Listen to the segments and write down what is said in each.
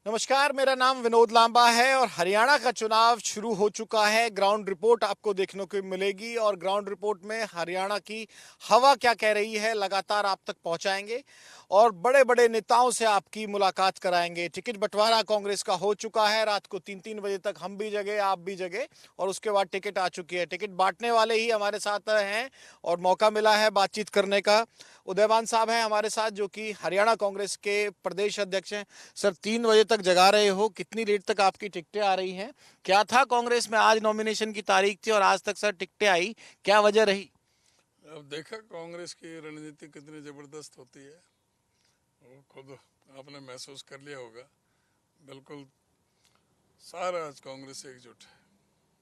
नमस्कार, मेरा नाम विनोद लांबा है और हरियाणा का चुनाव शुरू हो चुका है। ग्राउंड रिपोर्ट आपको देखने को मिलेगी और ग्राउंड रिपोर्ट में हरियाणा की हवा क्या कह रही है लगातार आप तक पहुंचाएंगे और बड़े बड़े नेताओं से आपकी मुलाकात कराएंगे। टिकट बंटवारा कांग्रेस का हो चुका है। रात को 3-3 बजे तक हम भी जगे, आप भी जगे और उसके बाद टिकट आ चुकी है। टिकट बांटने वाले ही हमारे साथ हैं और मौका मिला है बातचीत करने का। उदयवान साहब हैं हमारे साथ, जो कि हरियाणा कांग्रेस के प्रदेश अध्यक्ष हैं। सर, 3 बजे तक जगा रहे हो, कितनी लेट तक आपकी टिकटें आ रही हैं? क्या था कांग्रेस में, आज नॉमिनेशन की तारीख थी और आज तक सर टिकटें आई, क्या वजह रही? अब देखा कांग्रेस की रणनीति कितनी जबरदस्त होती है, वो खुद आपने महसूस कर लिया होगा। बिल्कुल सारा आज कांग्रेस एकजुट है।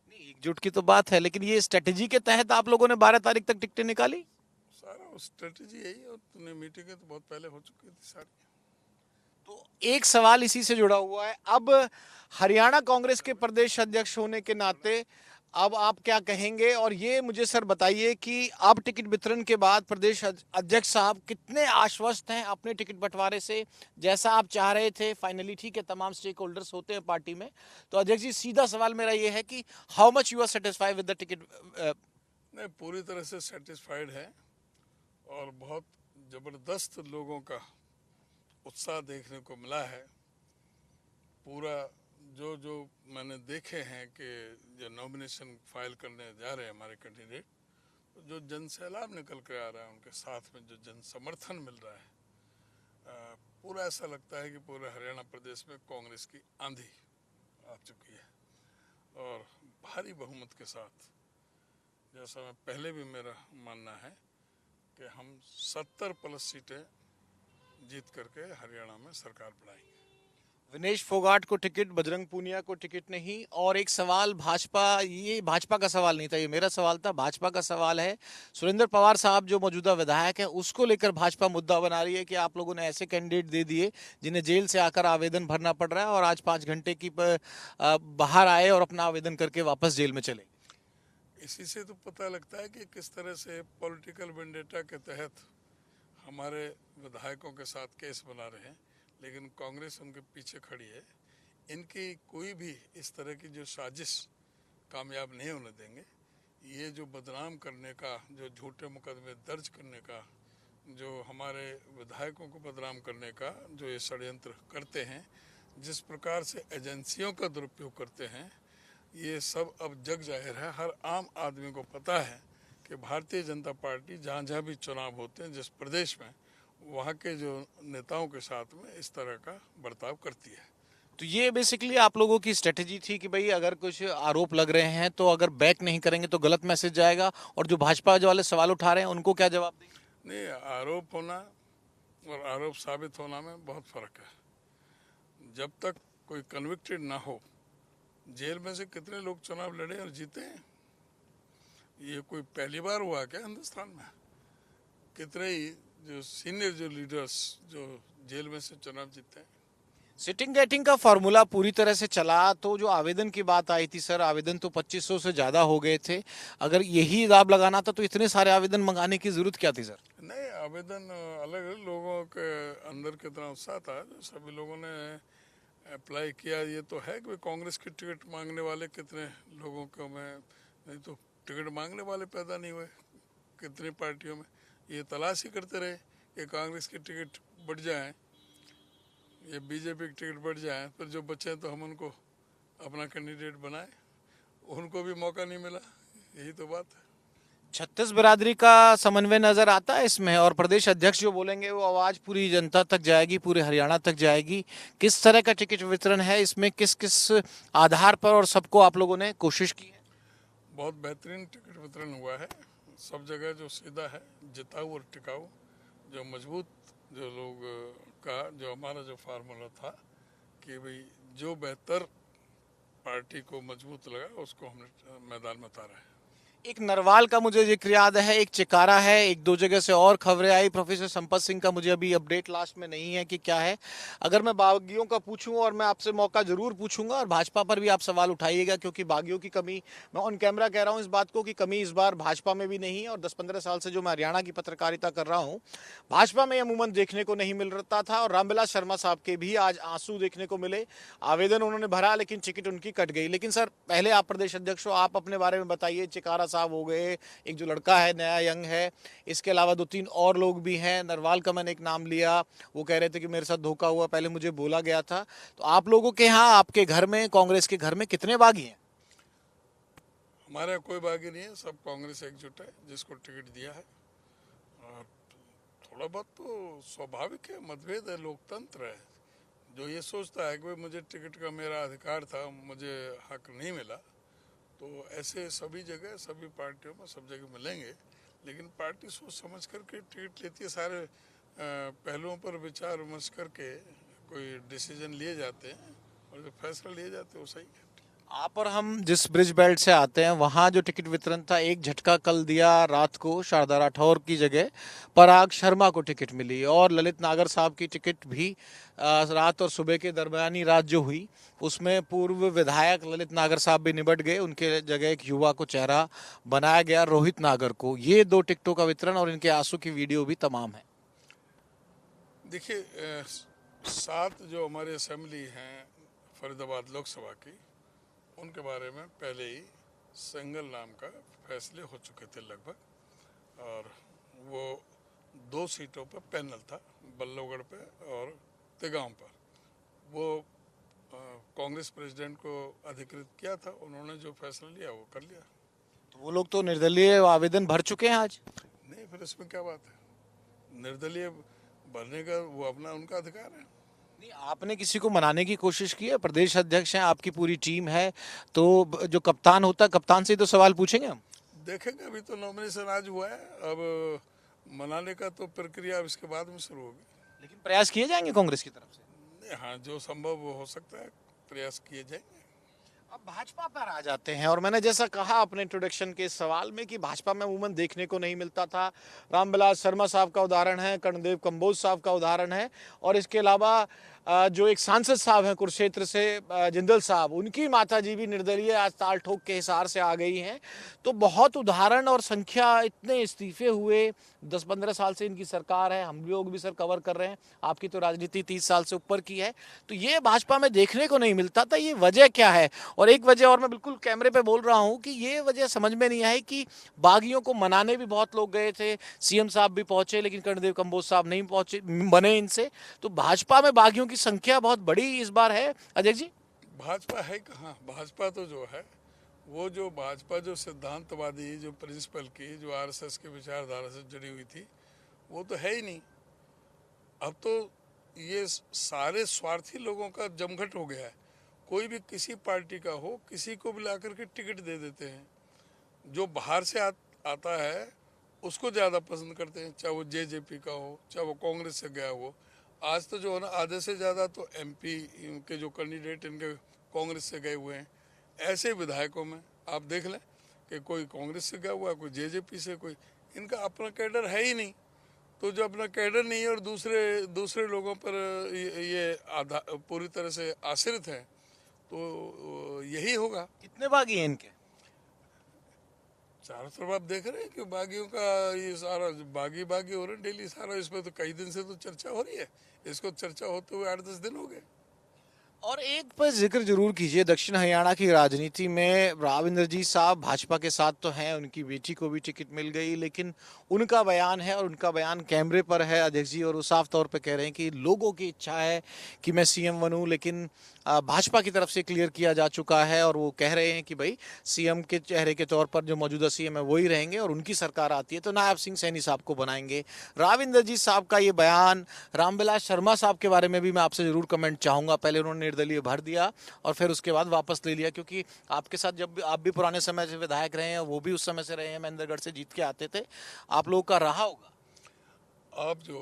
नहीं, एकजुट की तो बात है, लेकिन ये स्ट्रेटेजी के तहत आप लोगों ने 12 तारीख तक टिकटें निकाली? सारा स्ट्रेटजी यही, और तुमने मीटिंगें तो बहुत पहले हो चुकी थी सारी। तो एक सवाल इसी से जुड़ा हुआ है। अब हरियाणा कांग्रेस के प्रदेश अध्यक्ष होने के नाते अब आप क्या कहेंगे? और ये मुझे सर बताइए कि अब टिकट वितरण के बाद प्रदेश अध्यक्ष साहब कितने आश्वस्त हैं अपने टिकट बंटवारे से? जैसा आप चाह रहे थे फाइनली, ठीक है, तमाम स्टेक होल्डर्स होते हैं पार्टी में। तो अध्यक्ष जी, सीधा सवाल मेरा ये है कि how much you are satisfied with the ticket? नहीं, पूरी तरह से सेटिस्फाइड है और बहुत जबरदस्त लोगों का उत्साह देखने को मिला है। पूरा जो जो मैंने देखे हैं कि जो नॉमिनेशन फाइल करने जा रहे हैं हमारे कैंडिडेट, जो जन सैलाब निकल कर आ रहा है, उनके साथ में जो जन समर्थन मिल रहा है, पूरा ऐसा लगता है कि पूरे हरियाणा प्रदेश में कांग्रेस की आंधी आ चुकी है और भारी बहुमत के साथ, जैसा मैं पहले भी मेरा मानना है कि हम 70+ सीटें जीत करके हरियाणा में सरकार बनाएंगे। विनेश फोगाट को टिकट, बजरंग पूनिया को टिकट नहीं। और एक सवाल भाजपा, ये भाजपा का सवाल नहीं था, ये मेरा सवाल था, भाजपा का सवाल है। सुरेंद्र पवार साहब जो मौजूदा विधायक है, उसको लेकर भाजपा मुद्दा बना रही है कि आप लोगों ने ऐसे कैंडिडेट दे दिए जिन्हें जेल से आकर आवेदन भरना पड़ रहा है और आज 5 घंटे की बाहर आए और अपना आवेदन करके वापस जेल में चले। इसी से तो पता लगता है कि किस तरह से पॉलिटिकल वेंडेटा के तहत हमारे विधायकों के साथ केस बना रहे हैं, लेकिन कांग्रेस उनके पीछे खड़ी है। इनकी कोई भी इस तरह की जो साजिश कामयाब नहीं होने देंगे। ये जो बदनाम करने का, जो झूठे मुकदमे दर्ज करने का, जो हमारे विधायकों को बदनाम करने का जो ये षड्यंत्र करते हैं, जिस प्रकार से एजेंसियों का दुरुपयोग करते हैं, ये सब अब जग जाहिर है। हर आम आदमी को पता है कि भारतीय जनता पार्टी जहाँ जहाँ भी चुनाव होते हैं जिस प्रदेश में, वहाँ के जो नेताओं के साथ में इस तरह का बर्ताव करती है। तो ये बेसिकली आप लोगों की स्ट्रेटेजी थी कि भाई अगर कुछ आरोप लग रहे हैं तो अगर बैक नहीं करेंगे तो गलत मैसेज जाएगा, और जो भाजपा जो वाले सवाल उठा रहे हैं उनको क्या जवाब देंगे? नहीं, आरोप होना और आरोप साबित होना में बहुत फर्क है। जब तक कोई कन्विक्टेड ना हो, जेल में से कितने लोग चुनाव लड़े और जीते हैं? ये कोई पहली बार हुआ क्या हिंदुस्तान में? कितने ही जो सीनियर जो लीडर्स जो जेल में से चुनाव जीते हैं। सिटिंग गेटिंग का फॉर्मूला पूरी तरह से चला तो जो आवेदन की बात आई थी सर, आवेदन तो 2500 से ज्यादा हो गए थे। अगर यही दाब लगाना था तो इतने सारे आवेदन मंगाने की जरूरत क्या थी सर? नहीं, आवेदन अलग अलग लोगों के अंदर कितना उत्साह था, जो सभी लोगों ने अप्लाई किया। ये तो है कि कांग्रेस की टिकट मांगने वाले कितने लोगों को मैं, नहीं तो टिकट मांगने वाले पैदा नहीं हुए कितनी पार्टियों में। ये तलाश ही करते रहे कि कांग्रेस की टिकट बढ़ जाए या बीजेपी की टिकट बढ़ जाए, फिर जो बचे तो हम उनको अपना कैंडिडेट बनाए। उनको भी मौका नहीं मिला, यही तो बात है। छत्तीस बिरादरी का समन्वय नजर आता है इसमें, और प्रदेश अध्यक्ष जो बोलेंगे वो आवाज पूरी जनता तक जाएगी, पूरे हरियाणा तक जाएगी। किस तरह का टिकट वितरण है इसमें, किस किस आधार पर, और सबको आप लोगों ने कोशिश की है? बहुत बेहतरीन टिकट वितरण हुआ है। सब जगह जो सीधा है, जिताऊ और टिकाऊ, जो मजबूत, जो लोग का जो हमारा जो फार्मूला था कि भाई जो बेहतर पार्टी को मजबूत लगा उसको हमने मैदान में उतारा है। एक नरवाल का मुझे जिक्र याद है, एक चिकारा है, एक दो जगह से और खबरें आई। प्रोफेसर संपत सिंह का मुझे अभी अपडेट लास्ट में नहीं है कि क्या है। अगर मैं बागियों का पूछूं, और मैं आपसे मौका जरूर पूछूंगा, और भाजपा पर भी आप सवाल उठाइएगा, क्योंकि बागियों की कमी, मैं ऑन कैमरा कह रहा हूं इस बात को, कि कमी इस बार भाजपा में भी नहीं है। और 10-15 साल से जो मैं हरियाणा की पत्रकारिता कर रहा हूं, भाजपा में अमूमन देखने को नहीं मिल रहा था। और रामविलास शर्मा साहब के भी आज आंसू देखने को मिले। आवेदन उन्होंने भरा, लेकिन टिकट उनकी कट गई। लेकिन सर, पहले आप प्रदेश अध्यक्ष हो, आप अपने बारे में बताइए। चिकारा साहब हो गए, एक जो लड़का है नया यंग है, इसके अलावा 2-3 और लोग भी हैं। नरवाल का मैंने एक नाम लिया, वो कह रहे थे कि मेरे साथ धोखा हुआ, पहले मुझे बोला गया था। तो आप लोगों के यहाँ, आपके घर में, कांग्रेस के घर में कितने बागी हैं? हमारे यहाँ कोई बागी नहीं है, सब कांग्रेस एकजुट है जिसको टिकट दिया है। और थोड़ा बहुत तो स्वाभाविक है, मतभेद है, लोकतंत्र है। जो ये सोचता है कि भाई मुझे टिकट का मेरा अधिकार था, मुझे हक नहीं मिला, तो ऐसे सभी जगह, सभी पार्टियों में सब जगह मिलेंगे। लेकिन पार्टी सोच समझ करके टिकट लेती है, सारे पहलुओं पर विचार विमर्श करके कोई डिसीजन लिए जाते हैं, और जो फैसला लिए जाते हैं वो सही है। आप और हम जिस ब्रिज बेल्ट से आते हैं, वहाँ जो टिकट वितरण था, एक झटका कल दिया रात को शारदा राठौर की जगह पराग शर्मा को टिकट मिली। और ललित नागर साहब की टिकट भी रात और सुबह के दरमियानी रात जो हुई, उसमें पूर्व विधायक ललित नागर साहब भी निबट गए। उनके जगह एक युवा को चेहरा बनाया गया, रोहित नागर को। ये 2 टिकटों का वितरण और इनके आंसू की वीडियो भी तमाम है। देखिए, 7 जो हमारी असेंबली हैं फरीदाबाद लोकसभा की, उनके बारे में पहले ही सिंगल नाम का फैसले हो चुके थे लगभग। और वो 2 सीटों पर पैनल था, बल्लभगढ़ पे और तिगांव पर। वो कांग्रेस प्रेसिडेंट को अधिकृत किया था, उन्होंने जो फैसला लिया वो कर लिया। तो वो लोग तो निर्दलीय आवेदन भर चुके हैं आज। नहीं, फिर इसमें क्या बात है? निर्दलीय भरने का वो अपना उनका अधिकार है। नहीं, आपने किसी को मनाने की कोशिश की है? प्रदेश अध्यक्ष हैं, आपकी पूरी टीम है, तो जो कप्तान होता है, कप्तान से ही तो सवाल पूछेंगे हम। देखेंगे, अभी तो नॉमिनेशन आज हुआ है, अब मनाने का तो प्रक्रिया अब इसके बाद में शुरू होगी। लेकिन प्रयास किए जाएंगे कांग्रेस की तरफ से। हाँ, जो संभव हो सकता है प्रयास किए जाएंगे। अब भाजपा पर आ जाते हैं, और मैंने जैसा कहा अपने इंट्रोडक्शन के सवाल में कि भाजपा में अमूमन देखने को नहीं मिलता था। रामविलास शर्मा साहब का उदाहरण है, कर्णदेव कंबोज साहब का उदाहरण है, और इसके अलावा जो एक सांसद साहब हैं कुरुक्षेत्र से, जिंदल साहब, उनकी माता जी भी निर्दलीय आज ताल ठोक के हिसार से आ गई हैं। तो बहुत उदाहरण और संख्या, इतने इस्तीफे हुए। 10-15 साल से इनकी सरकार है, हम लोग भी सर कवर कर रहे हैं। आपकी तो राजनीति 30 साल से ऊपर की है। तो ये भाजपा में देखने को नहीं मिलता था, ये वजह क्या है? और एक वजह, और मैं बिल्कुल कैमरे पे बोल रहा हूं, कि ये वजह समझ में नहीं आई कि बागियों को मनाने भी बहुत लोग गए थे, सीएम साहब भी पहुंचे, लेकिन कर्णदेव कंबोज साहब नहीं पहुंचे, बने इनसे। तो भाजपा में बागियों की संख्या बहुत बड़ी इस बार है अध्यक्ष जी। भाजपा है कहाँ? भाजपा तो जो है, वो जो भाजपा जो सिद्धांतवादी, जो प्रिंसिपल की, जो आरएसएस की विचारधारा से जुड़ी हुई थी, वो तो है ही नहीं। अब तो ये सारे स्वार्थी लोगों का जमघट हो गया है। कोई भी किसी पार्टी का हो, किसी को भी लाकर के टिकट दे देते हैं। जो बाहर से आता है उसको ज़्यादा पसंद करते हैं, चाहे वो जेजेपी का हो, चाहे वो कांग्रेस से गया हो। आज तो जो है ना, आधे से ज़्यादा तो एमपी के जो कैंडिडेट इनके कांग्रेस से गए हुए हैं। ऐसे विधायकों में आप देख लें कि कोई कांग्रेस से गया हुआ है, कोई जेजेपी से, कोई, इनका अपना कैडर है ही नहीं। तो जो अपना कैडर नहीं है और दूसरे लोगों पर ये आधा पूरी तरह से आश्रित है, तो यही होगा। कितने बागी हैं इनके? चारों तरफ आप देख रहे हैं कि बागियों का ये सारा बागी हो रहे हैं डेली। सारा इसमें तो कई दिन से तो चर्चा हो रही है, इसको चर्चा होते हुए 8-10 दिन हो गए। और एक पर जिक्र जरूर कीजिए, दक्षिण हरियाणा की राजनीति में राविंद्र जी साहब भाजपा के साथ तो हैं, उनकी बेटी को भी टिकट मिल गई, लेकिन उनका बयान है, और उनका बयान कैमरे पर है अध्यक्ष जी, और वो साफ तौर पे कह रहे हैं कि लोगों की इच्छा है कि मैं सीएम बनूं, लेकिन भाजपा की तरफ से क्लियर किया जा चुका है। और वो कह रहे हैं कि भाई सीएम के चेहरे के तौर पर जो मौजूदा सीएम है वही रहेंगे, और उनकी सरकार आती है तो नायब सिंह सैनी साहब को बनाएंगे। राविंद्र जी साहब का ये बयान, रामविलास शर्मा साहब के बारे में भी मैं आपसे जरूर कमेंट चाहूंगा। पहले उन्होंने निर्दलीय भर दिया और फिर उसके बाद वापस ले लिया, क्योंकि आपके साथ जब आप भी पुराने समय से विधायक रहे हैं, वो भी उस समय से रहे हैं, महेंद्रगढ़ से जीत के आते थे, आप लोगों का रहा होगा। आप जो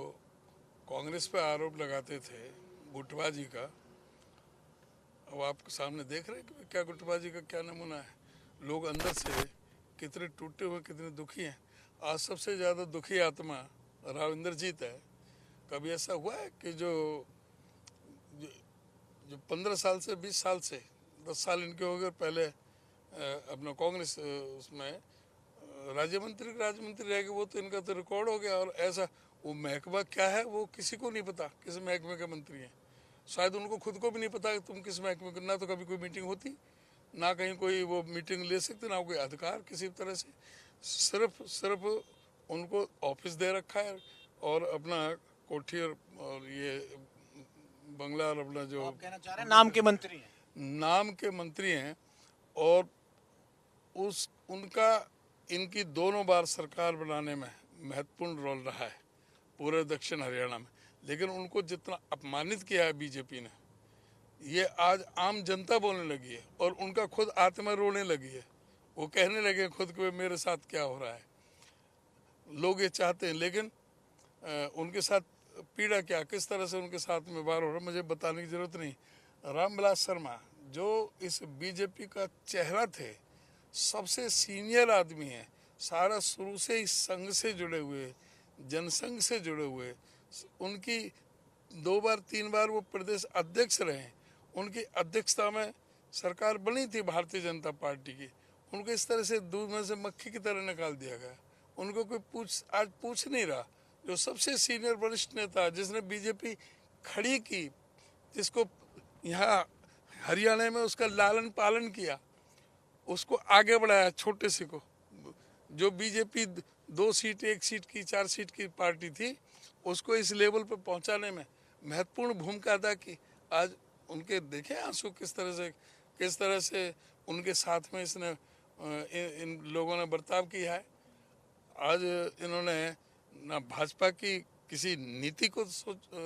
कांग्रेस पे आरोप लगाते थे गुटबाजी का, अब आपके सामने देख रहे हैं कि क्या गुटबाजी का क्या नमूना है। लोग अंदर से कितने टूटे हुए, कितने दुखी हैं। आज सबसे ज़्यादा दुखी आत्मा राविंदर जीत है। कभी ऐसा हुआ है कि जो जो, जो 15 साल से 20 साल से 10 साल इनके हो गए, पहले अपना कांग्रेस उसमें राज्य मंत्री रह गए, वो तो इनका तो रिकॉर्ड हो गया। और ऐसा वो महकमा क्या है वो किसी को नहीं पता, किस महकमे के मंत्री हैं। शायद उनको खुद को भी नहीं पता कि तुम किस महकमे के, ना तो कभी कोई मीटिंग होती, ना कहीं कोई वो मीटिंग ले सकते, ना कोई अधिकार किसी तरह से। सिर्फ उनको ऑफिस दे रखा है और अपना कोठी और ये बंगला और अपना जो आप कहना चाह रहे हैं नाम के मंत्री हैं। नाम के मंत्री हैं। और उनका इनकी दोनों बार सरकार बनाने में महत्वपूर्ण रोल रहा है पूरे दक्षिण हरियाणा में। लेकिन उनको जितना अपमानित किया है बीजेपी ने, ये आज आम जनता बोलने लगी है और उनका खुद आत्मा रोने लगी है। वो कहने लगे खुद को मेरे साथ क्या हो रहा है। लोग ये चाहते हैं, लेकिन उनके साथ पीड़ा क्या, किस तरह से उनके साथ में बार हो रहा है, मुझे बताने की जरूरत नहीं। रामविलास शर्मा जो इस बीजेपी का चेहरा थे, सबसे सीनियर आदमी है, सारा शुरू से ही संघ से जुड़े हुए, जनसंघ से जुड़े हुए, उनकी 2 बार 3 बार वो प्रदेश अध्यक्ष रहे। उनकी अध्यक्षता में सरकार बनी थी भारतीय जनता पार्टी की। उनको इस तरह से दूध में से मक्खी की तरह निकाल दिया गया। उनको कोई आज पूछ नहीं रहा। जो सबसे सीनियर वरिष्ठ नेता, जिसने बीजेपी खड़ी की, जिसको यहाँ हरियाणा में उसका लालन पालन किया, उसको आगे बढ़ाया, छोटे से को, जो बीजेपी 2 सीट 1 सीट की 4 सीट की पार्टी थी, उसको इस लेवल पर पहुंचाने में महत्वपूर्ण भूमिका अदा की। आज उनके देखे आंसू किस तरह से उनके साथ में इसने इन लोगों ने बर्ताव किया है। आज इन्होंने ना भाजपा की किसी नीति को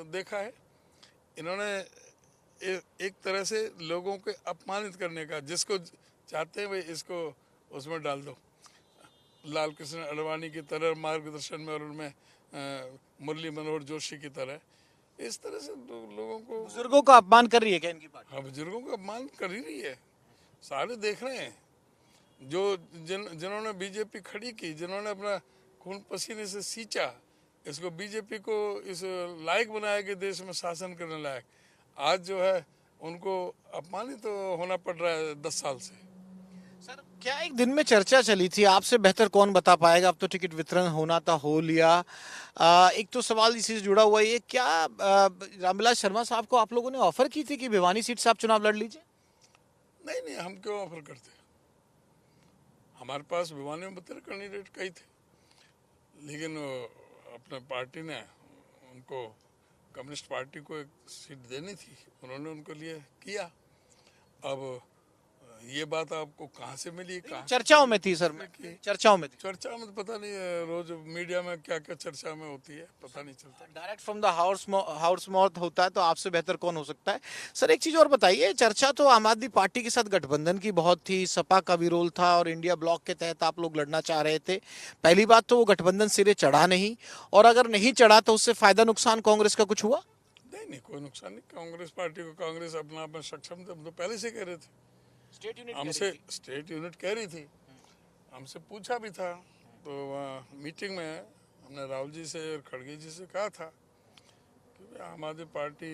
देखा है, इन्होंने एक तरह से लोगों को अपमानित करने का, जिसको चाहते हैं भाई इसको उसमें डाल दो, लाल कृष्ण अडवाणी की तरह मार्गदर्शन में, और उनमें मुरली मनोहर जोशी की तरह, इस तरह से लोगों को, बुजुर्गों का अपमान कर रही है क्या इनकी पार्टी? हाँ, बुजुर्गों का अपमान कर ही रही है। सारे देख रहे हैं। जो जिन्होंने बीजेपी खड़ी की, जिन्होंने अपना खून पसीने से सींचा, इसको बीजेपी को इस लायक बनाया कि देश में शासन करने लायक, आज जो है उनको अपमानित तो होना पड़ रहा है 10 साल से। सर, क्या एक दिन में चर्चा चली थी, आपसे बेहतर कौन बता पाएगा, अब तो टिकट वितरण होना था, हो लिया। एक तो सवाल इसी से जुड़ा हुआ है, ये क्या रामविलास शर्मा साहब को आप लोगों ने ऑफर की थी कि भिवानी सीट से आप चुनाव लड़ लीजिए? नहीं, हम क्यों ऑफर करते। हमारे पास भिवानी में 72 कैंडिडेट कई थे, लेकिन अपने पार्टी ने उनको, कम्युनिस्ट पार्टी को एक सीट देनी थी, उन्होंने उनको लिए किया। अब ये बात आपको कहाँ से मिली? कहाँ चर्चाओं में थी सर, चर्चाओं में थी। चर्चा में तो पता नहीं, रोज मीडिया में क्या क्या चर्चा में होती है पता नहीं चलता। Direct from the house mouth होता है, तो आपसे बेहतर कौन हो सकता है। सर, एक चीज और बताइए, चर्चा तो आम आदमी पार्टी के साथ गठबंधन की बहुत थी, सपा का भी रोल था और इंडिया ब्लॉक के तहत आप लोग लड़ना चाह रहे थे। पहली बात तो वो गठबंधन सिरे चढ़ा नहीं, और अगर नहीं चढ़ा तो उससे फायदा नुकसान कांग्रेस का कुछ हुआ? नहीं, कोई नुकसान नहीं। कांग्रेस पार्टी को, कांग्रेस अपना आप में सक्षम थे, हम तो पहले से कह रहे थे। हमसे स्टेट यूनिट कह रही थी, हमसे पूछा भी था। तो वहाँ मीटिंग में हमने राहुल जी से और खड़गे जी से कहा था कि आम आदमी पार्टी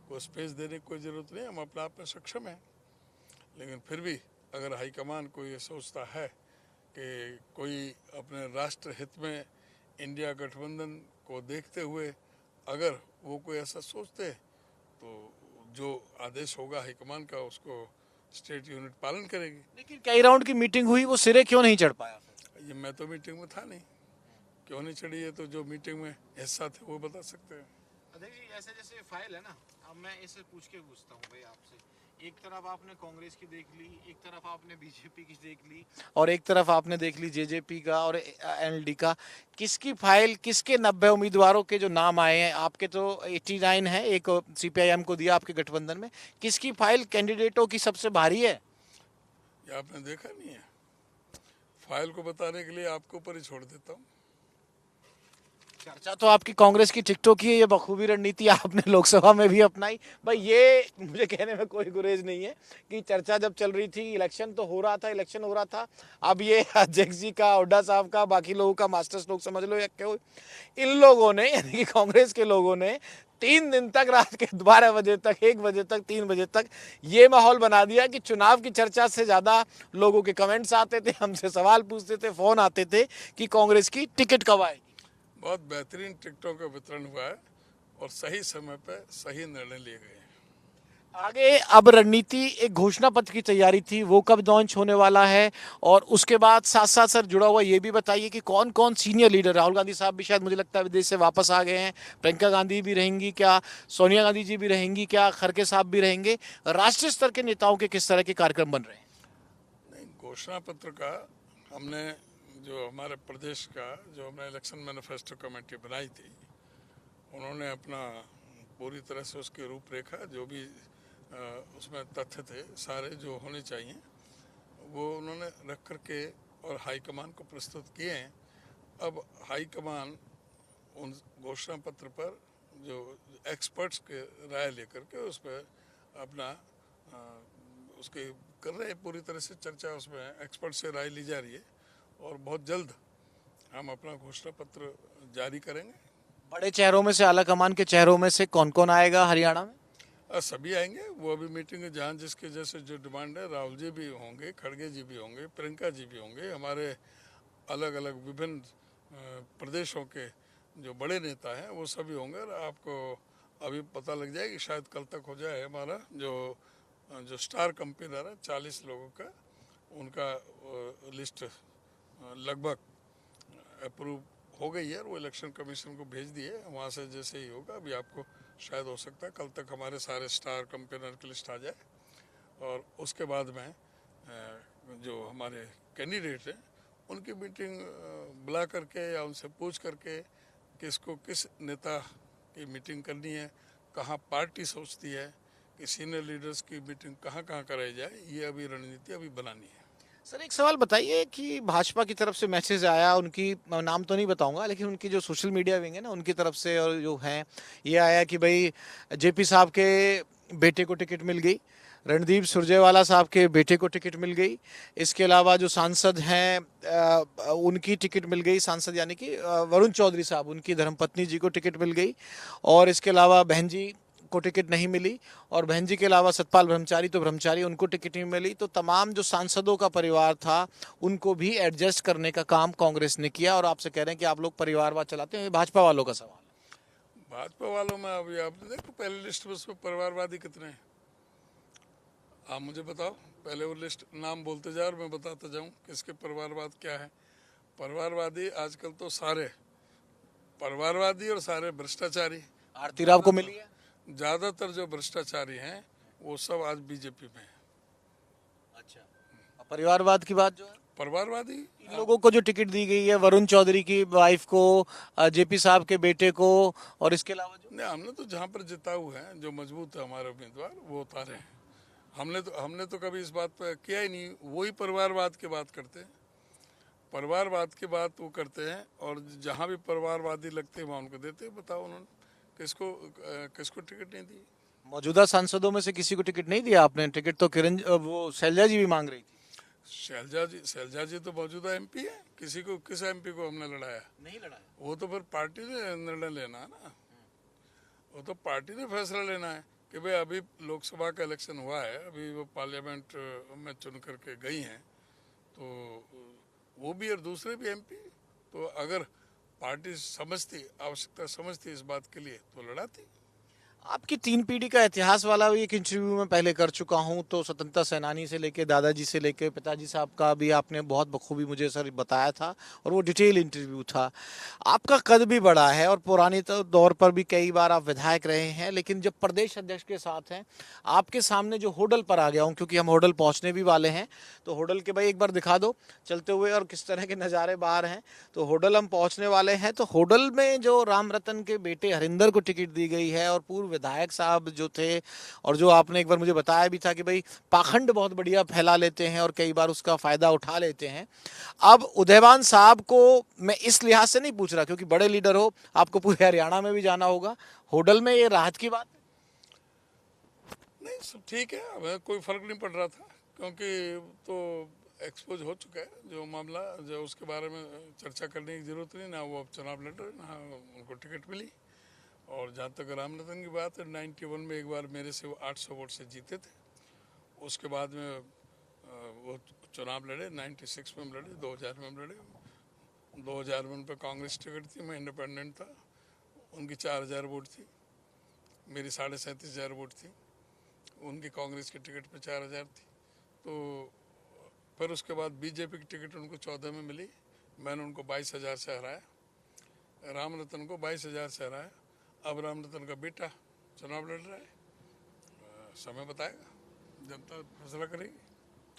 को स्पेस देने की कोई ज़रूरत नहीं, हम अपने आप में सक्षम हैं। लेकिन फिर भी अगर हाईकमान को ये सोचता है कि कोई अपने राष्ट्र हित में इंडिया गठबंधन को देखते हुए अगर वो कोई ऐसा सोचते, तो जो आदेश होगा हाईकमान का, उसको स्टेट यूनिट पालन करेगी। लेकिन कई राउंड की मीटिंग हुई, वो सिरे क्यों नहीं चढ़ पाया? ये मैं तो मीटिंग में था नहीं, क्यों नहीं चढ़ी है तो जो मीटिंग में हिस्सा थे वो बता सकते हैं। अध्यक्ष जी, ऐसे जैसे फाइल है ना, अब मैं इसे पूछ के पूछता हूँ भाई आपसे, एक तरफ आपने कांग्रेस की देख ली, एक तरफ आपने बीजेपी की देख ली, और एक तरफ आपने देख ली जेजेपी का और एनएलडी का। किसकी फाइल, किसके 90 उम्मीदवारों के जो नाम आए हैं, आपके तो 89 है, एक सीपीआईएम को दिया आपके गठबंधन में, किसकी फाइल कैंडिडेटों की सबसे भारी है? ये आपने देखा नहीं है? फाइल को बताने के लिए आपके ऊपर ही छोड़ देता हूँ। चर्चा तो आपकी कांग्रेस की टिकटों की है, ये बखूबी रणनीति आपने लोकसभा में भी अपनाई। भाई ये मुझे कहने में कोई गुरेज नहीं है कि चर्चा जब चल रही थी, इलेक्शन तो हो रहा था, इलेक्शन हो रहा था, अब ये अध्यक्ष जी का, हुड्डा साहब का, बाकी लोगों का, मास्टर स्ट्रोक समझ लो या क्यों, इन लोगों ने यानी कि कांग्रेस के लोगों ने 3 दिन तक, रात के 12 बजे तक, 1 बजे तक, 3 बजे तक ये माहौल बना दिया कि चुनाव की चर्चा से ज्यादा लोगों के कमेंट्स आते थे, हमसे सवाल पूछते थे, फोन आते थे कि कांग्रेस की टिकट कब आएगी। बहुत बेहतरीन टिकटों का वितरण हुआ है और सही समय पर सही निर्णय लिए गए हैं। आगे अब रणनीति, एक घोषणा पत्र की तैयारी थी, वो कब लॉन्च होने वाला है? और उसके बाद साथ साथ सर जुड़ा हुआ ये भी बताइए कि कौन कौन सीनियर लीडर, राहुल गांधी साहब भी शायद मुझे लगता है विदेश से वापस आ गए हैं, प्रियंका गांधी भी रहेंगी क्या, सोनिया गांधी जी भी रहेंगी क्या, खड़गे साहब भी रहेंगे, राष्ट्रीय स्तर के नेताओं के किस तरह के कार्यक्रम बन रहे हैं? नहीं, घोषणा पत्र का हमने जो हमारे प्रदेश का जो हमने इलेक्शन मैनिफेस्टो कमेटी बनाई थी, उन्होंने अपना पूरी तरह से उसकी रूपरेखा, जो भी उसमें तथ्य थे सारे जो होने चाहिए, वो उन्होंने रख करके और हाईकमान को प्रस्तुत किए हैं। अब हाईकमान उन घोषणा पत्र पर जो एक्सपर्ट्स के राय लेकर के उस पर अपना उसके कर रहे हैं, पूरी तरह से चर्चा उसमें एक्सपर्ट से राय ली जा रही है और बहुत जल्द हम अपना घोषणा पत्र जारी करेंगे। बड़े चेहरों में से, आला कमान के चेहरों में से कौन कौन आएगा हरियाणा में? सभी आएंगे, वो अभी मीटिंग में जहाँ जिसके जैसे जो डिमांड है, राहुल जी भी होंगे, खड़गे जी भी होंगे, प्रियंका जी भी होंगे, हमारे अलग अलग विभिन्न प्रदेशों के जो बड़े नेता हैं वो सभी होंगे। और आपको अभी पता लग जाएगी, शायद कल तक हो जाए, हमारा जो स्टार कंपेनर है 40 लोगों का, उनका लिस्ट लगभग अप्रूव हो गई है, वो इलेक्शन कमीशन को भेज दिए, वहाँ से जैसे ही होगा अभी आपको शायद हो सकता है कल तक हमारे सारे स्टार कंपेनर की लिस्ट आ जाए। और उसके बाद में जो हमारे कैंडिडेट हैं उनकी मीटिंग बुला करके या उनसे पूछ करके किसको किस नेता की मीटिंग करनी है, कहाँ पार्टी सोचती है कि सीनियर लीडर्स की मीटिंग कहाँ कहाँ कराई जाए, ये अभी रणनीति अभी बनानी है। सर एक सवाल बताइए कि भाजपा की तरफ से मैसेज आया, उनकी नाम तो नहीं बताऊंगा, लेकिन उनकी जो सोशल मीडिया विंग है ना, उनकी तरफ से, और जो है ये आया कि भाई जेपी साहब के बेटे को टिकट मिल गई, रणदीप सुरजेवाला साहब के बेटे को टिकट मिल गई, इसके अलावा जो सांसद हैं उनकी टिकट मिल गई, सांसद यानी कि वरुण चौधरी साहब, उनकी धर्मपत्नी जी को टिकट मिल गई, और इसके अलावा बहन जी को टिकट नहीं मिली, और बहन जी के अलावा सतपाल ब्रह्मचारी, तो ब्रह्मचारी उनको टिकट नहीं मिली। तो तमाम जो सांसदों का परिवार था उनको भी एडजस्ट करने का काम कांग्रेस ने किया, और आपसे कह रहे हैं कि आप लोग परिवारवाद चलाते हैं। भाजपा वालों का सवाल, भाजपा वालों में अभी आपने देखो पहले लिस्ट में उसमें परिवारवादी कितने हैं, आप मुझे बताओ, पहले वो लिस्ट नाम बोलते जाओ और मैं बताता जाऊं किसके परिवारवाद क्या है। परिवारवादी आजकल तो सारे परिवारवादी और सारे भ्रष्टाचारी। आरती राव को मिली है। ज्यादातर जो भ्रष्टाचारी हैं वो सब आज बीजेपी में है। अच्छा, परिवारवाद की बात जो है, परिवारवादी इन लोगों को जो टिकट दी गई है, वरुण चौधरी की वाइफ को, जेपी साहब के बेटे को, और इसके अलावा जो नहीं, हमने तो जहाँ पर जिता हुआ है, जो मजबूत है हमारे उम्मीदवार, वो उतारे हैं। हमने तो कभी इस बात पर किया ही नहीं, वही परिवारवाद की बात करते हैं, परिवारवाद की बात वो करते हैं, और जहाँ भी परिवारवादी लगते हैं वहाँ उनको देते हैं। बताओ उन्होंने किसको टिकट नहीं दी? मौजूदा सांसदों में से किसी को टिकट नहीं दिया आपने? टिकट तो किरण, वो शैलजा जी भी मांग रही थी। शैलजा जी तो मौजूदा एमपी है, किस एमपी को हमने लड़ाया? नहीं लड़ाया। वो तो फिर पार्टी ने निर्णय लेना है ना, वो तो पार्टी ने फैसला लेना है कि भाई अभी लोकसभा का इलेक्शन हुआ है, अभी वो पार्लियामेंट में चुन करके गई हैं, तो वो भी और दूसरे भी एमपी, तो अगर पार्टी समझती, आवश्यकता समझती इस बात के लिए, तो लड़ाती। आपकी 3 पीढ़ी का इतिहास वाला भी एक इंटरव्यू में पहले कर चुका हूं, तो स्वतंत्रता सेनानी से लेके दादाजी से लेके पिताजी साहब का भी आपने बहुत बखूबी मुझे सर बताया था, और वो डिटेल इंटरव्यू था। आपका कद भी बड़ा है, और पुराने दौर पर भी कई बार आप विधायक रहे हैं, लेकिन जब प्रदेश अध्यक्ष के साथ हैं, आपके सामने जो होडल पर आ गया हूँ, क्योंकि हम होडल पहुँचने भी वाले हैं, तो होडल के भाई एक बार दिखा दो चलते हुए और किस तरह के नज़ारे बाहर हैं। तो होडल हम पहुँचने वाले हैं, तो होडल में जो राम रतन के बेटे हरिंदर को टिकट दी गई है, और पूर्व विधायक साहब जो थे और जो आपने एक बार मुझे बताया भी था कि भाई पाखंड बहुत बढ़िया फैला लेते हैं और कई बार उसका फायदा उठा लेते हैं। अब उदयवान साहब को मैं इस लिहाज से नहीं पूछ रहा क्योंकि बड़े लीडर हो, आपको पूरे हरियाणा में भी जाना होगा, होडल में ये राहत की बात नहीं, सब ठीक है, हमें कोई फर्क नहीं पड़ रहा था क्योंकि तो एक्सपोज हो चुका है जो मामला, जो उसके बारे में चर्चा करने की जरूरत नहीं, ना वो अब चुनाव लड़ रहे ना उनको टिकट मिली। और जहाँ तक रामरतन की बात है, 91 में एक बार मेरे से वो 800 वोट से जीते थे। उसके बाद में वो चुनाव लड़े, 96 में लड़े, 2000 में लड़े। 2000 में उन पर कांग्रेस टिकट थी, मैं इंडिपेंडेंट था, उनकी 4000 वोट थी, मेरी 37,500 वोट थी, उनकी कांग्रेस की टिकट पे 4000 थी। तो फिर उसके बाद बीजेपी की टिकट उनको 14 में मिली, मैंने उनको 22,000 से हराया, रामरतन को 22,000 से हराया। अब रामरतन का बेटा चुनाव लड़ रहा है, समय बताएगा, जनता फैसला करेगी।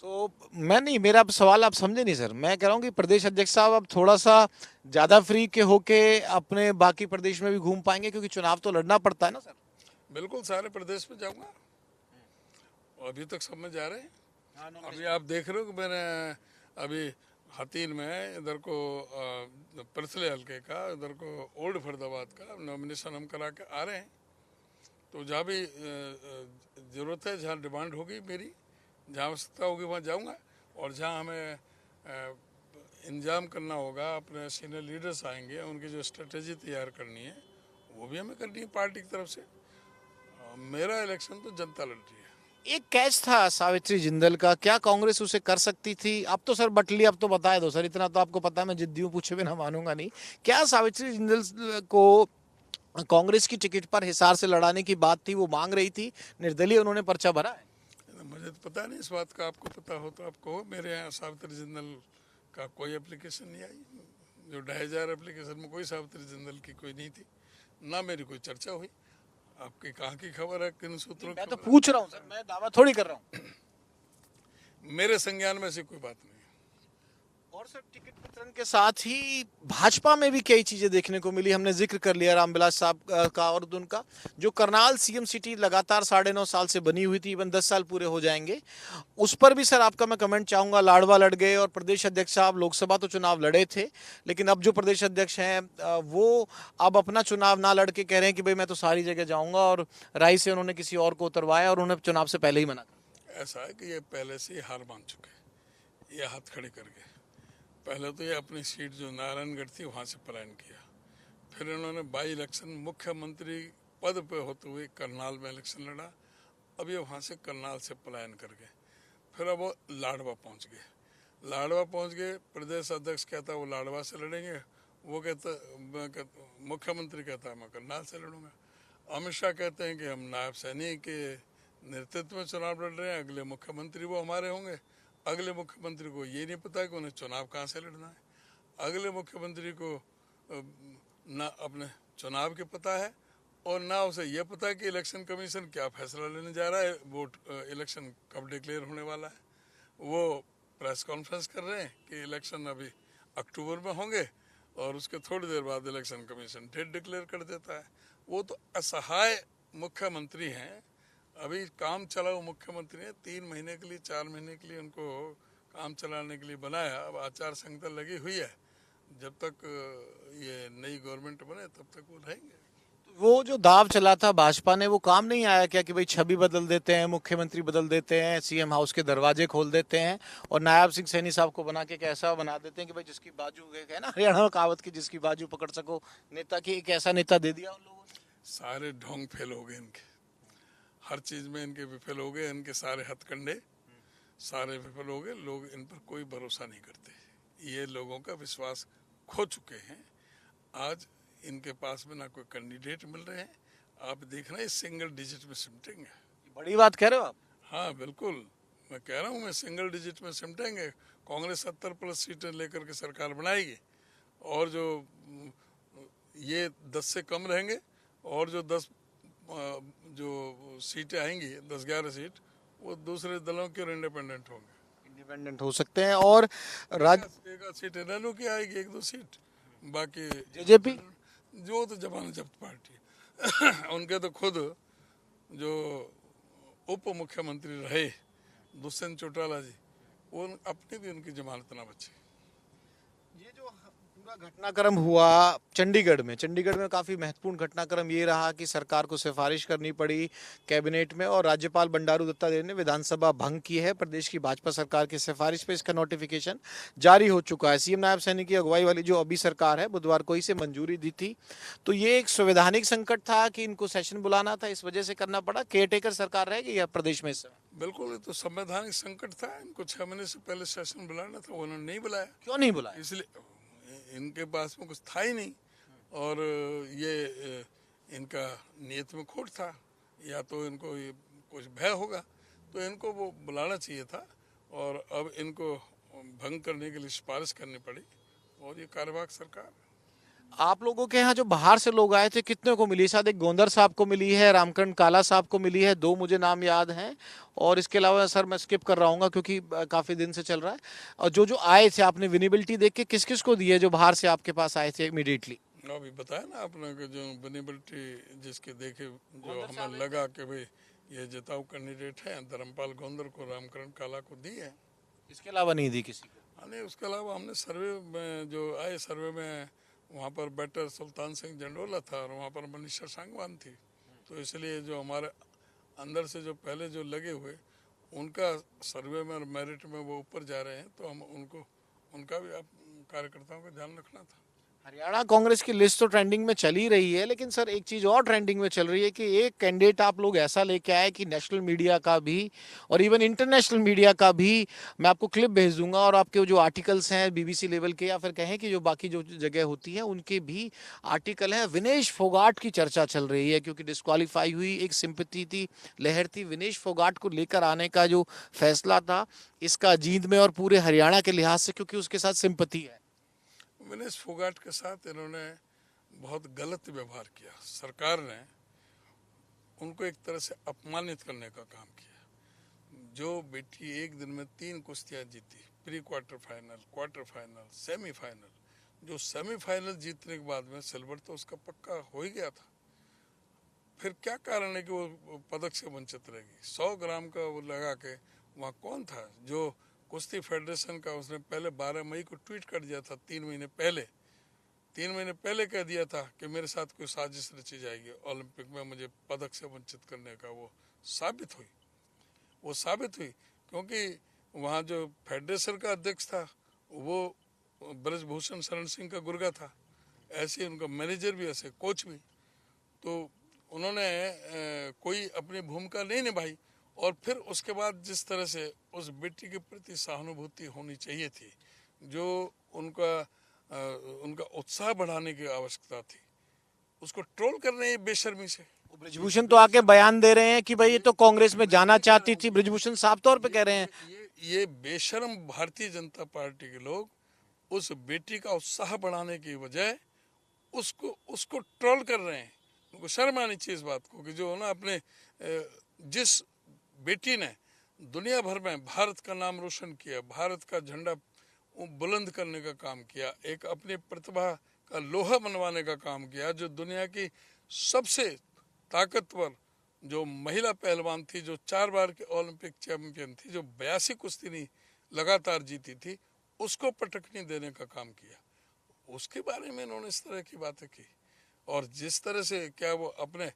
तो मैं नहीं, मेरा अब सवाल आप समझे नहीं सर, मैं कह रहा हूँ कि प्रदेश अध्यक्ष साहब अब थोड़ा सा ज्यादा फ्री के होके अपने बाकी प्रदेश में भी घूम पाएंगे क्योंकि चुनाव तो लड़ना पड़ता है ना सर। बिल्कुल, सारे प्रदेश में जाऊंगा, अभी तक सब में जा रहे हैं। अभी आप देख रहे हो कि मैंने अभी हतीन में इधर को परसले हल्के का, इधर को ओल्ड फरीदाबाद का नॉमिनेशन हम करा के आ रहे हैं। तो जहाँ भी ज़रूरत है, जहाँ डिमांड होगी मेरी, जहाँ आवश्यकता होगी वहाँ जाऊँगा। और जहाँ हमें इंतजाम करना होगा, अपने सीनियर लीडर्स आएंगे, उनकी जो स्ट्रेटेजी तैयार करनी है वो भी हमें करनी है पार्टी की तरफ से। मेरा इलेक्शन तो जनता लड़ रही है। एक कैच था सावित्री जिंदल का, क्या कांग्रेस उसे कर सकती थी? अब तो सर बटली, अब तो बता दो सर, इतना तो आपको पता है, मैं जिद्दी हूँ, पूछे बिना मानूंगा नहीं। क्या सावित्री जिंदल को कांग्रेस की टिकट पर हिसार से लड़ाने की बात थी, वो मांग रही थी, निर्दलीय उन्होंने पर्चा भरा है? मुझे तो पता नहीं इस बात का, आपको पता हो तो आप कहो। मेरे यहाँ सावित्री जिंदल का कोई एप्लीकेशन नहीं आई, जो 2500 एप्लीकेशन में कोई सावित्री जिंदल की कोई नहीं थी, ना मेरी कोई चर्चा हुई। आपकी कहाँ की खबर है, किन सूत्रों? मैं तो पूछ रहा हूँ सर, मैं दावा थोड़ी कर रहा हूँ। मेरे संज्ञान में ऐसी कोई बात नहीं। और सर टिकट वितरण के साथ ही भाजपा में भी कई चीजें देखने को मिली, हमने जिक्र कर लिया रामविलास साहब का और उनका जो करनाल सीएम सिटी लगातार 9.5 साल से बनी हुई थी, इवन 10 साल पूरे हो जाएंगे, उस पर भी सर आपका मैं कमेंट चाहूंगा। लाडवा लड़ गए और प्रदेश अध्यक्ष साहब लोकसभा तो चुनाव लड़े थे, लेकिन अब जो प्रदेश अध्यक्ष हैं वो अब अपना चुनाव ना लड़के कह रहे हैं कि भाई मैं तो सारी जगह जाऊंगा, और राय से उन्होंने किसी और को उतरवाया और उन्हें चुनाव से पहले ही मना कर। ऐसा है कि ये पहले से ही हार मान चुके, ये हाथ खड़े कर गए। पहले तो ये अपनी सीट जो नारायणगढ़ थी वहाँ से पलायन किया, फिर इन्होंने बाई इलेक्शन मुख्यमंत्री पद पे होते हुए करनाल में इलेक्शन लड़ा, अब ये वहाँ से करनाल से पलायन कर गए। फिर अब वो लाडवा पहुँच गए, लाडवा पहुँच गए, प्रदेश अध्यक्ष कहता है वो लाडवा से लड़ेंगे, वो कहता मुख्यमंत्री कहता है मैं करनाल से लड़ूंगा। अमित शाह कहते हैं कि हम नायब सैनी के नेतृत्व में चुनाव लड़ रहे हैं, अगले मुख्यमंत्री वो हमारे होंगे। अगले मुख्यमंत्री को ये नहीं पता कि उन्हें चुनाव कहाँ से लड़ना है, अगले मुख्यमंत्री को ना अपने चुनाव के पता है और ना उसे ये पता है कि इलेक्शन कमीशन क्या फैसला लेने जा रहा है, वोट इलेक्शन कब डिक्लेयर होने वाला है। वो प्रेस कॉन्फ्रेंस कर रहे हैं कि इलेक्शन अभी अक्टूबर में होंगे और उसके थोड़ी देर बाद इलेक्शन कमीशन डेट डिक्लेयर कर देता है। वो तो असहाय मुख्यमंत्री हैं, अभी काम चलाओ मुख्यमंत्री है, 3 महीने के लिए 4 महीने के लिए उनको काम चलाने के लिए बनाया। अब आचार संहिता लगी हुई है, जब तक ये नई गवर्नमेंट बने तब तक वो रहेंगे। वो जो दाव चला था भाजपा ने, वो काम नहीं आया क्या कि भाई छवि बदल देते हैं, मुख्यमंत्री बदल देते हैं, सीएम हाउस के दरवाजे खोल देते हैं और नायब सिंह सैनी साहब को बना के कैसा बना देते हैं कि भाई जिसकी बाजू है ना, हरियाणा में कहावत की, जिसकी बाजू पकड़ सको नेता की, एक ऐसा नेता दे दिया उन लोगों ने। सारे ढोंग फेल हो गए इनके, हर चीज में इनके विफल हो गए, इनके सारे हथकंडे सारे विफल हो गए। लोग इन पर कोई भरोसा नहीं करते, ये लोगों का विश्वास खो चुके हैं। आज इनके पास में ना कोई कैंडिडेट मिल रहे हैं, आप देखना ये सिंगल डिजिट में सिमटेंगे। बड़ी बात कह रहे हो आप। हाँ बिल्कुल, मैं कह रहा हूँ मैं सिंगल डिजिट में सिमटेंगे। कांग्रेस 70+ सीटें लेकर के सरकार बनाएगी और जो ये 10 से कम रहेंगे और जो 10 जो सीटें आएंगी 10-11 सीट, वो दूसरे दलों के इंडिपेंडेंट होंगे, इंडिपेंडेंट हो सकते हैं। और एक सीट इनेलो की आएगी, 1-2 सीट, बाकी जेजेपी जो तो जमाना जब्त पार्टी उनके तो खुद जो उप मुख्यमंत्री रहे दुष्यंत चौटाला जी, वो अपनी भी उनकी जमानत ना बची। ये जो पूरा घटनाक्रम हुआ चंडीगढ़ में काफी महत्वपूर्ण घटनाक्रम ये रहा कि सरकार को सिफारिश करनी पड़ी कैबिनेट में, और राज्यपाल बंडारू दत्तात्रेय ने विधानसभा भंग की है। प्रदेश की भाजपा सरकार की सिफारिश पे इसका नोटिफिकेशन जारी हो चुका है। सीएम नायब सैनी की अगुवाई वाली जो अभी सरकार है बुधवार को ही से मंजूरी दी थी। तो ये एक संवैधानिक संकट था कि इनको सेशन बुलाना था, इस वजह से करना पड़ा। केयरटेकर सरकार रहेगी या प्रदेश में इस समय? बिल्कुल, ये तो संवैधानिक संकट था। इनको 6 महीने से पहले सेशन बुलाना था, उन्होंने नहीं बुलाया। क्यों नहीं बुलाया? इसलिए इनके पास में कुछ था ही नहीं, और ये इनका नियत में खोट था, या तो इनको ये कुछ भय होगा, तो इनको वो बुलाना चाहिए था, और अब इनको भंग करने के लिए सिफारिश करनी पड़ी, और ये कार्यवाहक सरकार। आप लोगों के यहाँ जो बाहर से लोग आए थे कितने को मिली? शायद एक गोंदर साहब को मिली है, रामकरण काला साहब को मिली है, दो मुझे नाम याद हैं, और इसके अलावा सर मैं स्किप कर रहा हूँ क्योंकि काफी दिन से चल रहा है। और जो जो आए थे आपने विजिबिलिटी देख के किस किस को दी है जो बाहर से आपके पास आए थे इमीडिएटली? अभी बताया ना आपने कि जो विजिबिलिटी जिसके देखे जो हमें लगा कि भाई ये जिताऊ कैंडिडेट है, धर्मपाल गोंदर को, रामकरण काला को दी है। इसके अलावा नहीं दी किसी को? नहीं, उसके अलावा हमने सर्वे में जो आए, सर्वे में वहाँ पर बेटर सुल्तान सिंह जंडोला था और वहाँ पर मनीषा सांगवान थी, तो इसलिए जो हमारे अंदर से जो पहले जो लगे हुए उनका सर्वे में और मेरिट में वो ऊपर जा रहे हैं, तो हम उनको उनका भी आप कार्यकर्ताओं का ध्यान रखना था। हरियाणा कांग्रेस की लिस्ट तो ट्रेंडिंग में चल ही रही है, लेकिन सर एक चीज और ट्रेंडिंग में चल रही है कि एक कैंडिडेट आप लोग ऐसा लेके आए कि नेशनल मीडिया का भी और इवन इंटरनेशनल मीडिया का भी, मैं आपको क्लिप भेज दूंगा, और आपके जो आर्टिकल्स हैं बीबीसी लेवल के या फिर कहें कि जो बाकी जो जगह होती है उनके भी आर्टिकल हैं। विनेश फोगाट की चर्चा चल रही है क्योंकि डिस्क्वालीफाई हुई, एक सिंपैथी थी, लहर थी। विनेश फोगाट को लेकर आने का जो फैसला था इसका जींद में और पूरे हरियाणा के लिहाज से, क्योंकि उसके साथ सिंपैथी है। विनेश फोगाट के साथ इन्होंने बहुत गलत व्यवहार किया। सरकार ने उनको एक तरह से अपमानित करने का काम किया। जो बेटी एक दिन में 3 कुश्तियां जीती, pre quarter final, quarter final, semifinal, जो सेमीफाइनल जीतने के बाद में सिल्वर तो उसका पक्का हो ही गया था, फिर क्या कारण है कि वो पदक से वंचित रहेगी? 100 ग्राम का वो लगा के वहाँ कौन था जो कुश्ती फेडरेशन का, उसने पहले 12 मई को ट्वीट कर दिया था, 3 महीने पहले कह दिया था कि मेरे साथ कोई साजिश रची जाएगी ओलंपिक में मुझे पदक से वंचित करने का। वो साबित हुई क्योंकि वहाँ जो फेडरेशन का अध्यक्ष था वो ब्रजभूषण शरण सिंह का गुर्गा था, ऐसे उनका मैनेजर भी, ऐसे कोच भी। तो उन्होंने कोई अपनी भूमिका नहीं निभाई, और फिर उसके बाद जिस तरह से उस बेटी के प्रति सहानुभूति होनी चाहिए थी, जो उनका उत्साह बढ़ाने की आवश्यकता थी, उसको ट्रोल कर रहे हैं बेशर्मी से। ब्रजभूषण तो आके बयान दे रहे हैं कि भाई ये तो कांग्रेस में जाना चाहती थी। ब्रजभूषण साफ तौर पे कह रहे हैं ये बेशर्म भारतीय जनता पार्टी के लोग उस बेटी का उत्साह बढ़ाने की बजाय उसको ट्रोल कर रहे हैं। उनको शर्म आनी चाहिए इस बात को कि जो ना अपने जिस बेटी ने दुनिया भर में भारत का नाम रोशन किया, भारत का झंडा बुलंद करने का काम किया, एक अपनी प्रतिभा का लोहा मनवाने का काम किया, जो दुनिया की सबसे ताकतवर जो महिला पहलवान थी, जो 4 बार के ओलंपिक चैंपियन थी, जो 82 कुश्ती नहीं लगातार जीती थी, उसको पटकनी देने का काम किया। उसके बारे में इन्होंने इस तरह की बातें की, और जिस तरह से क्या वो अपने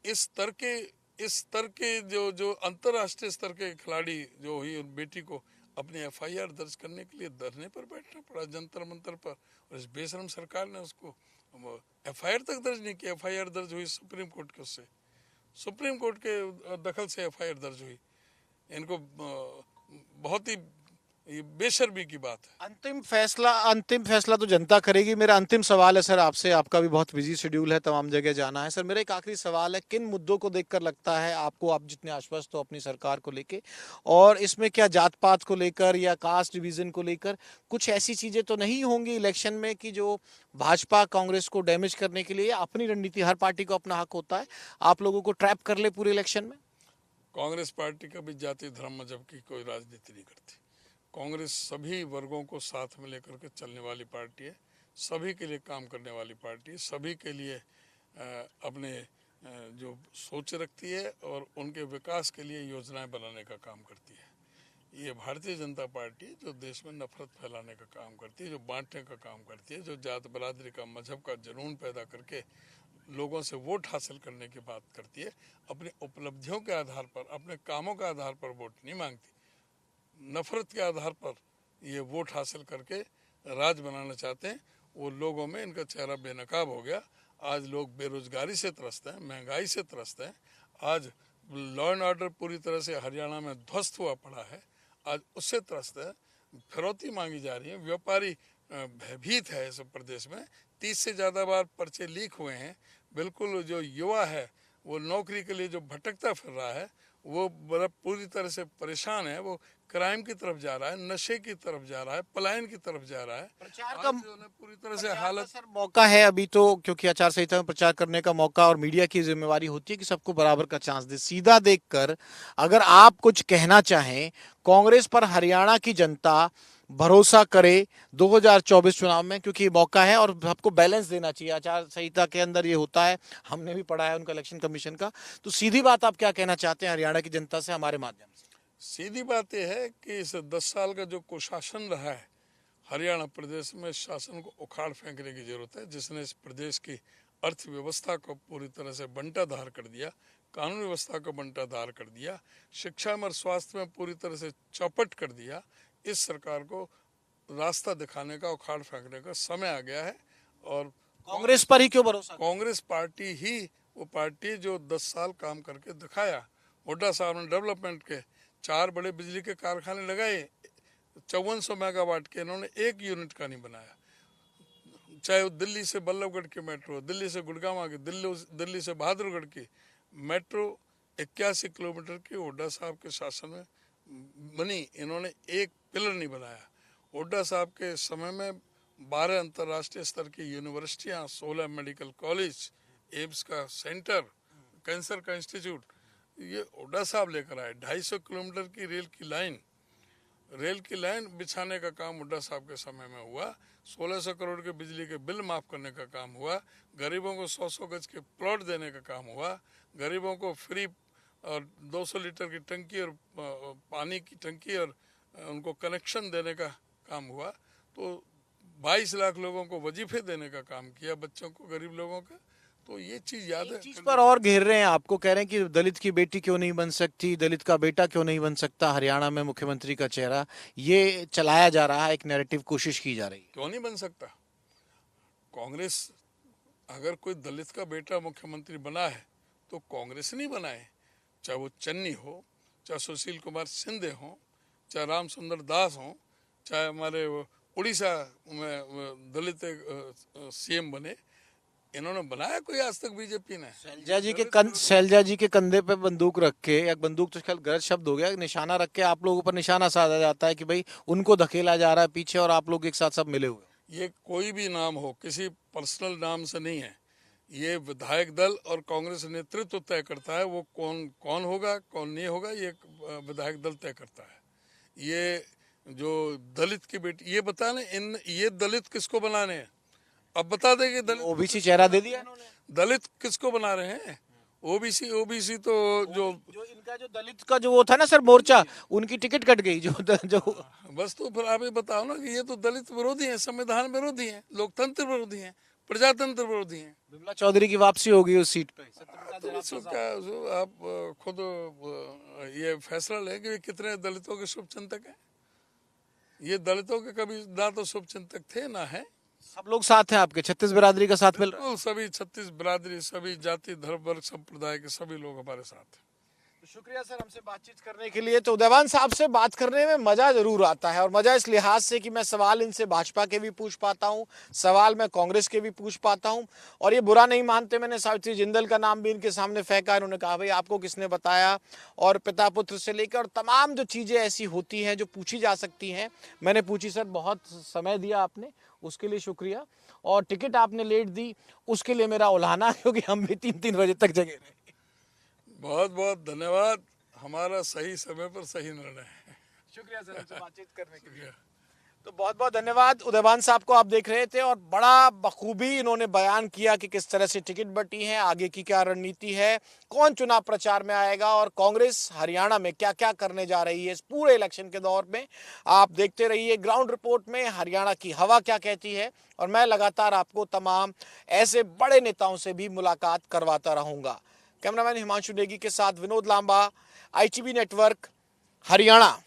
इस स्तर के जो अंतर्राष्ट्रीय स्तर के खिलाड़ी जो हुई, उन बेटी को अपनी एफआईआर दर्ज करने के लिए धरने पर बैठना पड़ा जंतर मंतर पर, और इस बेशरम सरकार ने उसको एफआईआर तक दर्ज नहीं किया। एफआईआर दर्ज हुई सुप्रीम कोर्ट के उससे, सुप्रीम कोर्ट के दखल से एफआईआर दर्ज हुई। इनको बहुत ही ये बेशर्मी की बात है। अंतिम फैसला तो जनता करेगी। मेरा अंतिम सवाल है सर आपसे, आपका भी बहुत बिजी शेड्यूल है, तमाम जगह जाना है। सर मेरा एक आखिरी सवाल है, किन मुद्दों को देखकर लगता है आपको, आप जितने आश्वस्त हो अपनी सरकार को लेके, और इसमें क्या जात पात को लेकर या कास्ट डिवीजन को लेकर कुछ ऐसी चीजें तो नहीं होंगी इलेक्शन में कि जो भाजपा कांग्रेस को डैमेज करने के लिए, अपनी रणनीति, हर पार्टी को अपना हक होता है, आप लोगों को ट्रैप कर ले पूरे इलेक्शन में? कांग्रेस पार्टी कभी जाति धर्म मजहब की कोई राजनीति नहीं करती। कांग्रेस सभी वर्गों को साथ में लेकर के चलने वाली पार्टी है, सभी के लिए काम करने वाली पार्टी है, सभी के लिए अपने जो सोच रखती है और उनके विकास के लिए योजनाएं बनाने का काम करती है। ये भारतीय जनता पार्टी जो देश में नफरत फैलाने का काम करती है, जो बांटने का काम करती है, जो जात बरादरी का मजहब का जुनून पैदा करके लोगों से वोट हासिल करने की बात करती है, अपनी उपलब्धियों के आधार पर, अपने कामों के आधार पर वोट नहीं मांगती। नफरत के आधार पर ये वोट हासिल करके राज बनाना चाहते हैं। वो लोगों में इनका चेहरा बेनकाब हो गया। आज लोग बेरोजगारी से त्रस्त हैं, महंगाई से त्रस्त हैं। आज लॉ एंड ऑर्डर पूरी तरह से हरियाणा में ध्वस्त हुआ पड़ा है, आज उससे त्रस्त है। फिरौती मांगी जा रही है, व्यापारी भयभीत है इस प्रदेश में। 30 से ज़्यादा बार पर्चे लीक हुए हैं। बिल्कुल जो युवा है वो नौकरी के लिए जो भटकता फिर रहा है वो बड़ा पूरी तरह से परेशान है। वो क्राइम की तरफ जा रहा है, नशे की तरफ जा रहा है, पलायन की तरफ जा रहा है। प्रचार का जो है पूरी तरह से हालत सर मौका है अभी तो, क्योंकि आचार संहिता में प्रचार करने का मौका और मीडिया की जिम्मेवारी होती है कि सबको बराबर का चांस दे। सीधा देखकर अगर आप कुछ कहना चाहें कांग्रेस पर हरियाणा की जनता भरोसा करे 2024 चुनाव में, क्योंकि ये मौका है और सबको बैलेंस देना चाहिए। आचार संहिता के अंदर ये होता है, हमने भी पढ़ा है उनका इलेक्शन कमीशन का। तो सीधी बात आप क्या कहना चाहते हैं हरियाणा की जनता से हमारे माध्यम से? सीधी बात यह है कि इस 10 साल का जो कुशासन रहा है हरियाणा प्रदेश में, शासन को उखाड़ फेंकने की जरूरत है, जिसने इस प्रदेश की अर्थव्यवस्था को पूरी तरह से बंटाधार कर दिया, कानून व्यवस्था को बंटाधार कर दिया, शिक्षा में और स्वास्थ्य में पूरी तरह से चौपट कर दिया। इस सरकार को रास्ता दिखाने का, उखाड़ फेंकने का समय आ गया है। और कांग्रेस पर ही क्यों भरोसा? कांग्रेस पार्टी ही वो पार्टी जो 10 साल काम करके दिखाया। हुड्डा साहब ने डेवलपमेंट के 4 बड़े बिजली के कारखाने लगाए, 5400 मेगावाट के, इन्होंने एक यूनिट का नहीं बनाया। चाहे वो दिल्ली से बल्लभगढ़ की मेट्रो, दिल्ली से गुड़गांव की, दिल्ली से बहादुरगढ़ की मेट्रो 81 किलोमीटर की हुड्डा साहब के शासन में बनी, इन्होंने एक पिलर नहीं बनाया। हुड्डा साहब के समय में 12 अंतर्राष्ट्रीय स्तर की यूनिवर्सिटियां, 16 मेडिकल कॉलेज, एम्स का सेंटर, कैंसर का इंस्टीट्यूट, ये हुड्डा साहब लेकर आए। 250 किलोमीटर की रेल की लाइन बिछाने का काम हुड्डा साहब के समय में हुआ। 1600 करोड़ के बिजली के बिल माफ करने का काम हुआ। गरीबों को 100-100 गज के प्लॉट देने का काम हुआ। गरीबों को फ्री और 200 लीटर की टंकी और पानी की टंकी और उनको कनेक्शन देने का काम हुआ। तो 22 लाख लोगों को वजीफे देने का काम किया, बच्चों को, गरीब लोगों का। तो ये चीज याद है। चीज पर और घेर रहे हैं आपको, कह रहे हैं कि दलित की बेटी क्यों नहीं बन सकती, दलित का बेटा क्यों नहीं बन सकता हरियाणा में मुख्यमंत्री का चेहरा। ये चलाया जा रहा है, एक नैरेटिव कोशिश की जा रही है। क्यों नहीं बन सकता? कांग्रेस अगर कोई दलित का बेटा मुख्यमंत्री बना है तो कांग्रेस नहीं बनाए। चाहे वो चन्नी हो, चाहे सुशील कुमार शिंदे हो, चाहे राम सुंदर दास हो, चाहे हमारे उड़ीसा में दलित सीएम बने, इन्होंने बनाया कोई आज तक बीजेपी ने? शैलजा जी के कंधे पे बंदूक रख के, या बंदूक तो गलत शब्द हो गया, निशाना रख के आप लोगों पर निशाना साधा जाता है कि भाई उनको धकेला जा रहा है पीछे और आप लोग एक साथ सब मिले हुए। ये कोई भी नाम हो, किसी पर्सनल नाम से नहीं है। ये विधायक दल और कांग्रेस नेतृत्व तय करता है वो कौन होगा, कौन नहीं होगा, ये विधायक दल तय करता है। ये जो दलित की बेटी, ये बता ना ये दलित किसको बनाने हैं? अब बता देंगे दलित। ओबीसी चेहरा दे दिया इन्होंने। दलित किसको बना रहे हैं? ओबीसी तो जो इनका जो दलित का जो वो था ना सर मोर्चा, उनकी टिकट कट गई जो बस। तो फिर आप ही बताओ ना कि ये तो दलित विरोधी हैं, संविधान विरोधी हैं, लोकतंत्र विरोधी हैं, प्रजातंत्र विरोधी हैं। बिमला चौधरी की वापसी होगी उस सीट पे। तो क्या आप खुद ये फैसला लें कि कितने दलितों के शुभचिंतक हैं। ये दलितों के कभी ना तो शुभचिंतक थे ना है। सब लोग साथ हैं आपके, 36 बिरादरी का साथ मिल रहा है। सभी 36 बिरादरी, सभी जाति, धर्म, वर्ग, संप्रदाय के सभी लोग हमारे साथ हैं। तो शुक्रिया सर हमसे बातचीत करने के लिए। तो उदयवान साहब से बात करने में मजा जरूर आता है, और मजा इस लिहाज से कि मैं सवाल इनसे भाजपा के भी पूछ पाता हूं, सवाल मैं कांग्रेस के भी पूछ पाता हूं, और ये बुरा नहीं मानते। मैंने सावित्री जिंदल का नाम भी इनके सामने फेंका, इन्होंने कहा भाई आपको किसने बताया, और पिता पुत्र से लेकर तमाम जो चीजें ऐसी होती हैं जो पूछी जा सकती हैं मैंने पूछी। सर बहुत समय दिया आपने, उसके लिए शुक्रिया, और टिकट आपने लेट दी उसके लिए मेरा उल्हाना, क्योंकि हम भी 3-3 बजे तक जगे रहे। बहुत बहुत धन्यवाद, हमारा सही समय पर सही निर्णय है। शुक्रिया सर हमसे बातचीत करने के लिए। तो बहुत बहुत धन्यवाद उदयभान साहब को, आप देख रहे थे और बड़ा बखूबी इन्होंने बयान किया कि किस तरह से टिकट बटी है, आगे की क्या रणनीति है, कौन चुनाव प्रचार में आएगा और कांग्रेस हरियाणा में क्या क्या करने जा रही है इस पूरे इलेक्शन के दौर में। आप देखते रहिए ग्राउंड रिपोर्ट में हरियाणा की हवा क्या कहती है और मैं लगातार आपको तमाम ऐसे बड़े नेताओं से भी मुलाकात करवाता रहूंगा। कैमरामैन हिमांशु नेगी के साथ विनोद लांबा, ITV नेटवर्क, हरियाणा।